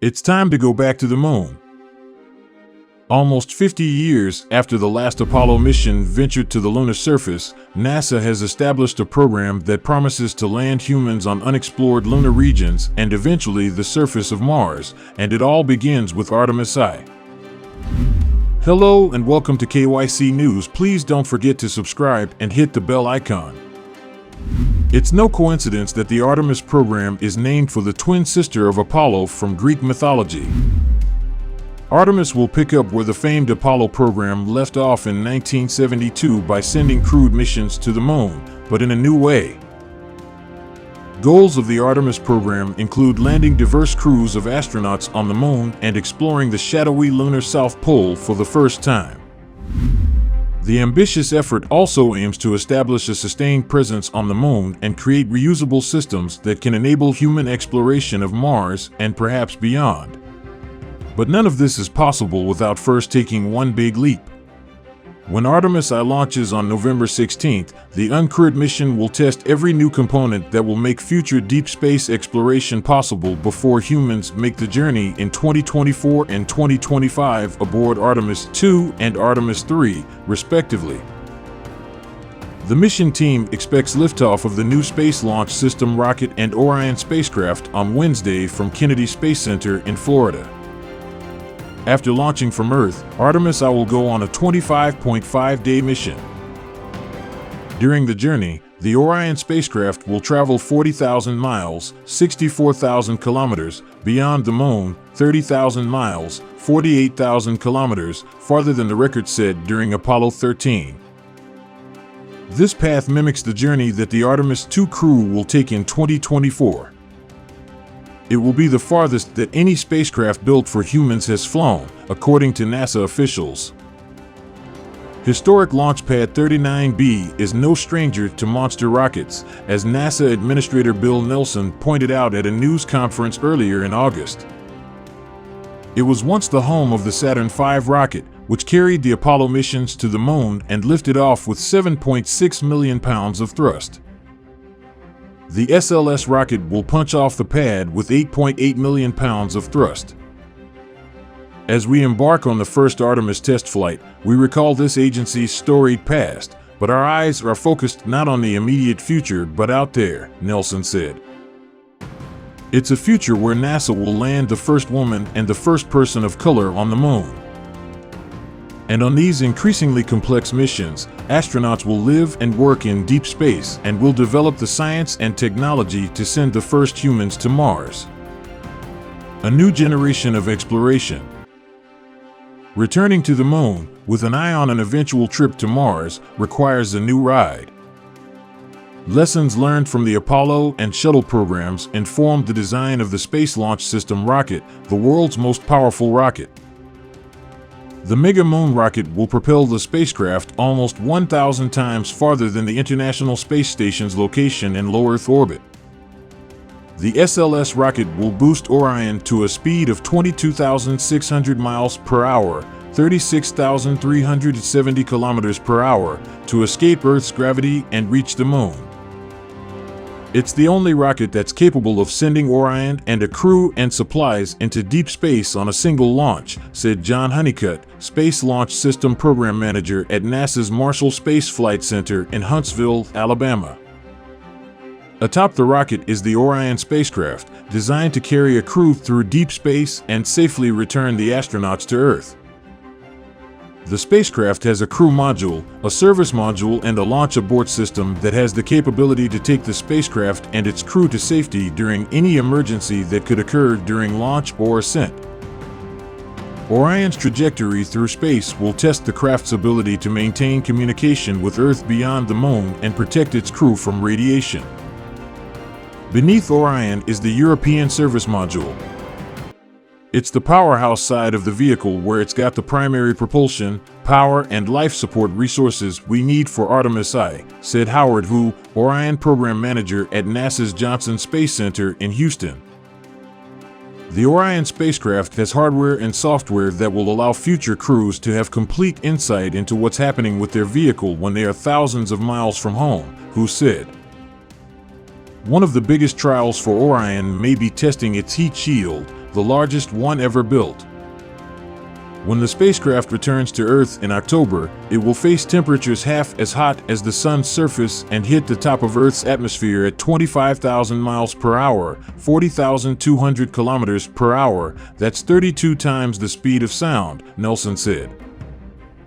It's time to go back to the moon. Almost 50 years after the last Apollo mission ventured to the lunar surface, NASA has established a program that promises to land humans on unexplored lunar regions and eventually the surface of Mars, and it all begins with Artemis I. Hello and welcome to KYC News. Please don't forget to subscribe and hit the bell icon. It's no coincidence that the Artemis program is named for the twin sister of Apollo from Greek mythology. Artemis will pick up where the famed Apollo program left off in 1972 by sending crewed missions to the moon, but in a new way. Goals of the Artemis program include landing diverse crews of astronauts on the moon and exploring the shadowy lunar South Pole for the first time. The ambitious effort also aims to establish a sustained presence on the moon and create reusable systems that can enable human exploration of Mars and perhaps beyond. But none of this is possible without first taking one big leap. When Artemis I launches on November 16th, the uncrewed mission will test every new component that will make future deep space exploration possible before humans make the journey in 2024 and 2025 aboard Artemis II and Artemis III, respectively. The mission team expects liftoff of the new Space Launch System rocket and Orion spacecraft on Wednesday from Kennedy Space Center in Florida. After launching from Earth, Artemis I will go on a 25.5-day mission. During the journey, the Orion spacecraft will travel 40,000 miles, 64,000 kilometers, beyond the Moon, 30,000 miles, 48,000 kilometers, farther than the record set during Apollo 13. This path mimics the journey that the Artemis II crew will take in 2024. It will be the farthest that any spacecraft built for humans has flown, according to NASA officials. Historic Launch Pad 39B is no stranger to monster rockets, as NASA Administrator Bill Nelson pointed out at a news conference earlier in August. It was once the home of the Saturn V rocket, which carried the Apollo missions to the moon and lifted off with 7.6 million pounds of thrust. The SLS rocket will punch off the pad with 8.8 million pounds of thrust. As we embark on the first Artemis test flight, we recall this agency's storied past, but our eyes are focused not on the immediate future but out there, Nelson said. It's a future where NASA will land the first woman and the first person of color on the moon. And on these increasingly complex missions, astronauts will live and work in deep space and will develop the science and technology to send the first humans to Mars. A new generation of exploration. Returning to the moon, with an eye on an eventual trip to Mars, requires a new ride. Lessons learned from the Apollo and Shuttle programs informed the design of the Space Launch System rocket, the world's most powerful rocket. The Mega Moon rocket will propel the spacecraft almost 1,000 times farther than the International Space Station's location in low Earth orbit. The SLS rocket will boost Orion to a speed of 22,600 miles per hour, 36,370 kilometers per hour, to escape Earth's gravity and reach the moon. It's the only rocket that's capable of sending Orion and a crew and supplies into deep space on a single launch, said John Honeycutt, Space Launch System Program Manager at NASA's Marshall Space Flight Center in Huntsville, Alabama. Atop the rocket is the Orion spacecraft, designed to carry a crew through deep space and safely return the astronauts to Earth. The spacecraft has a crew module, a service module, and a launch abort system that has the capability to take the spacecraft and its crew to safety during any emergency that could occur during launch or ascent. Orion's trajectory through space will test the craft's ability to maintain communication with Earth beyond the moon and protect its crew from radiation. Beneath Orion is the European Service Module. It's the powerhouse side of the vehicle where it's got the primary propulsion, power, and life support resources we need for Artemis I, said Howard Hu, Orion Program Manager at NASA's Johnson Space Center in Houston. The Orion spacecraft has hardware and software that will allow future crews to have complete insight into what's happening with their vehicle when they are thousands of miles from home, Hu said. One of the biggest trials for Orion may be testing its heat shield, the the largest one ever built. When the spacecraft returns to Earth in October, it will face temperatures half as hot as the Sun's surface and hit the top of Earth's atmosphere at 25,000 miles per hour, 40,200 kilometers per hour. That's 32 times the speed of sound, Nelson said.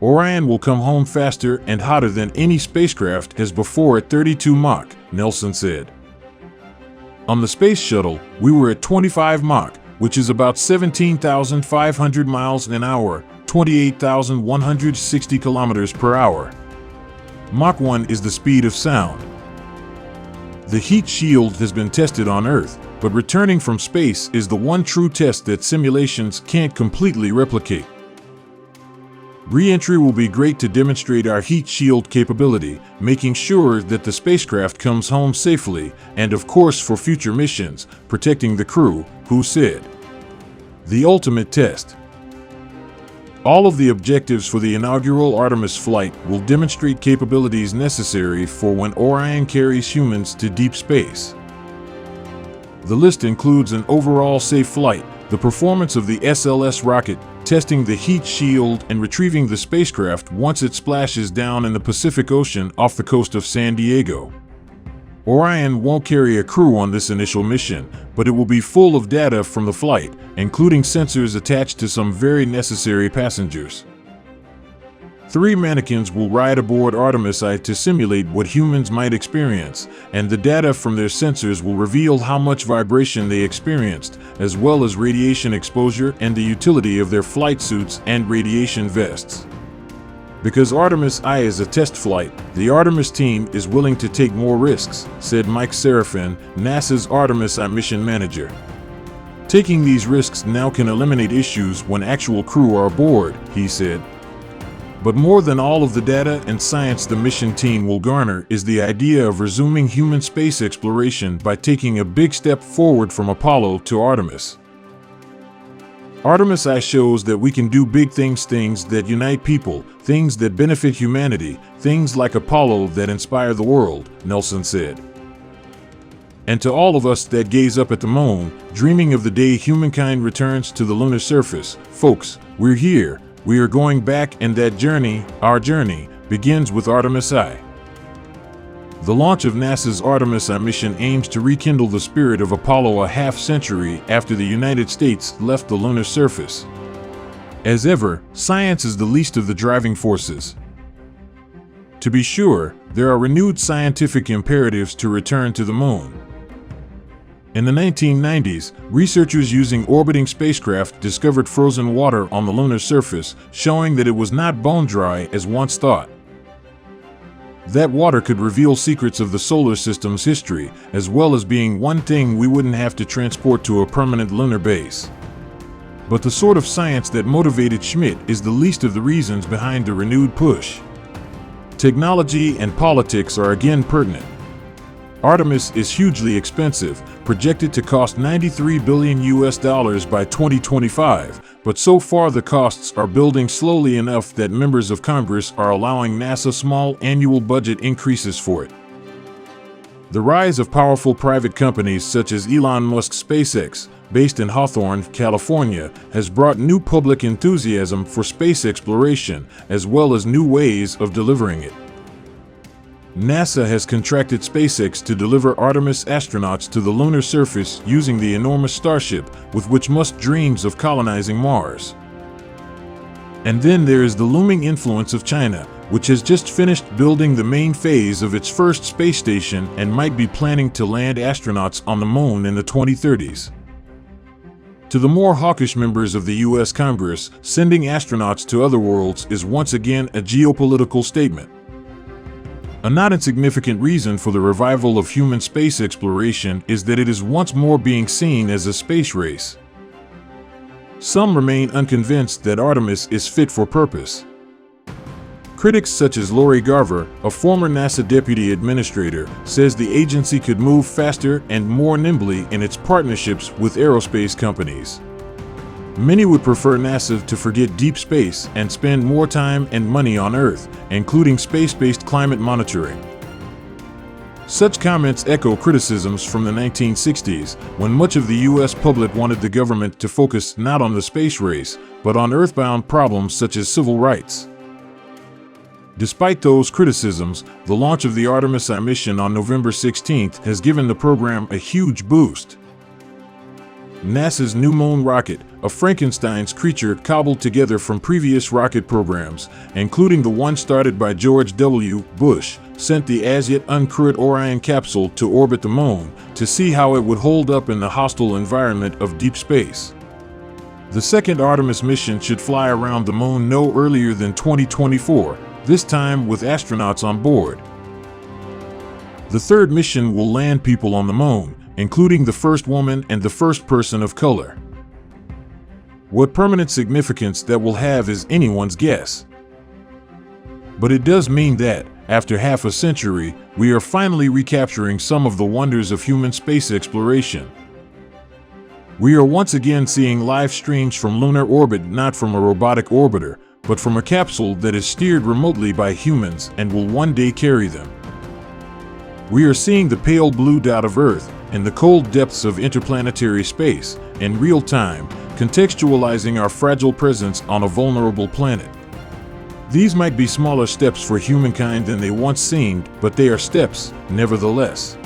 Orion will come home faster and hotter than any spacecraft has before at 32 Mach, Nelson said. On the Space Shuttle, we were at 25 Mach, which is about 17,500 miles an hour, 28,160 kilometers per hour. Mach 1 is the speed of sound. The heat shield has been tested on Earth, but returning from space is the one true test that simulations can't completely replicate. Re-entry will be great to demonstrate our heat shield capability, making sure that the spacecraft comes home safely, and of course for future missions, protecting the crew, Hu said. The ultimate test. All of the objectives for the inaugural Artemis flight will demonstrate capabilities necessary for when Orion carries humans to deep space. The list includes an overall safe flight, the performance of the SLS rocket, testing the heat shield, and retrieving the spacecraft once it splashes down in the Pacific Ocean off the coast of San Diego. Orion won't carry a crew on this initial mission, but it will be full of data from the flight, including sensors attached to some very necessary passengers. 3 mannequins will ride aboard Artemis I to simulate what humans might experience, and the data from their sensors will reveal how much vibration they experienced, as well as radiation exposure and the utility of their flight suits and radiation vests. Because Artemis I is a test flight, the Artemis team is willing to take more risks, said Mike Serafin, NASA's Artemis I mission manager. Taking these risks now can eliminate issues when actual crew are aboard, he said. But more than all of the data and science the mission team will garner is the idea of resuming human space exploration by taking a big step forward from Apollo to Artemis. Artemis I shows that we can do big things that unite people, things that benefit humanity, things like Apollo that inspire the world, Nelson said. And to all of us that gaze up at the moon, dreaming of the day humankind returns to the lunar surface, folks, we're here. We are going back, and that journey, our journey, begins with Artemis I. The launch of NASA's Artemis I mission aims to rekindle the spirit of Apollo a half-century after the United States left the lunar surface. As ever, science is the least of the driving forces. To be sure, there are renewed scientific imperatives to return to the moon. In the 1990s, researchers using orbiting spacecraft discovered frozen water on the lunar surface, showing that it was not bone dry as once thought. That water could reveal secrets of the solar system's history, as well as being one thing we wouldn't have to transport to a permanent lunar base. But the sort of science that motivated Schmidt is the least of the reasons behind the renewed push. Technology and politics are again pertinent. Artemis is hugely expensive, projected to cost $93 billion by 2025, but so far the costs are building slowly enough that members of Congress are allowing NASA small annual budget increases for it. The rise of powerful private companies such as Elon Musk's SpaceX, based in Hawthorne, California, has brought new public enthusiasm for space exploration, as well as new ways of delivering it. NASA has contracted SpaceX to deliver Artemis astronauts to the lunar surface using the enormous Starship, with which Musk dreams of colonizing Mars. And then there is the looming influence of China, which has just finished building the main phase of its first space station and might be planning to land astronauts on the moon in the 2030s. To the more hawkish members of the U.S. Congress, sending astronauts to other worlds is once again a geopolitical statement. A not insignificant reason for the revival of human space exploration is that it is once more being seen as a space race. Some remain unconvinced that Artemis is fit for purpose. Critics such as Lori Garver, a former NASA deputy administrator, says the agency could move faster and more nimbly in its partnerships with aerospace companies. Many would prefer NASA to forget deep space and spend more time and money on Earth, including space-based climate monitoring. Such comments echo criticisms from the 1960s, when much of the U.S. public wanted the government to focus not on the space race, but on earthbound problems such as civil rights. Despite those criticisms, the launch of the Artemis I mission on November 16th has given the program a huge boost. NASA's new Moon rocket, a Frankenstein's creature cobbled together from previous rocket programs, including the one started by George W. Bush, sent the as-yet uncrewed Orion capsule to orbit the Moon to see how it would hold up in the hostile environment of deep space. The second Artemis mission should fly around the Moon no earlier than 2024, this time with astronauts on board. The third mission will land people on the Moon, including the first woman and the first person of color. What permanent significance that will have is anyone's guess. But it does mean that, after half a century, we are finally recapturing some of the wonders of human space exploration. We are once again seeing live streams from lunar orbit, not from a robotic orbiter, but from a capsule that is steered remotely by humans and will one day carry them. We are seeing the pale blue dot of Earth in the cold depths of interplanetary space, in real time, contextualizing our fragile presence on a vulnerable planet. These might be smaller steps for humankind than they once seemed, but they are steps, nevertheless.